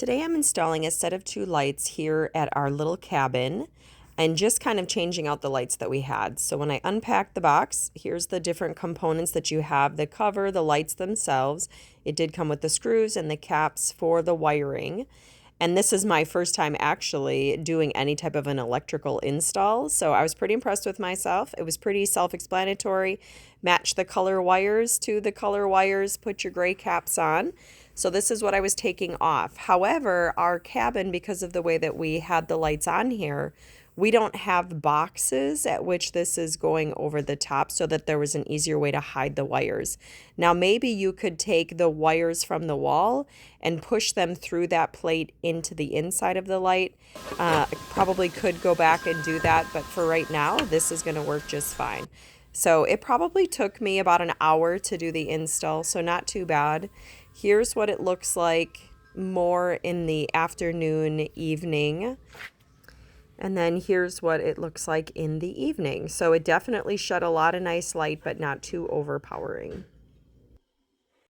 Today I'm installing a set of 2 lights here at our little cabin and just kind of changing out the lights that we had. So when I unpacked the box, here's the different components that you have: the cover, the lights themselves. It did come with the screws and the caps for the wiring. And this is my first time actually doing any type of an electrical install. So I was pretty impressed with myself. It was pretty self-explanatory. Match the color wires to the color wires, put your gray caps on. So this is what I was taking off. However, our cabin, because of the way that we had the lights on here, we don't have boxes at which this is going over the top, so that there was an easier way to hide the wires. Now, maybe you could take the wires from the wall and push them through that plate into the inside of the light. Probably could go back and do that, but for right now, this is going to work just fine. So it probably took me about an hour to do the install, so not too bad. Here's what it looks like more in the afternoon, evening. And then here's what it looks like in the evening. So it definitely shed a lot of nice light, but not too overpowering.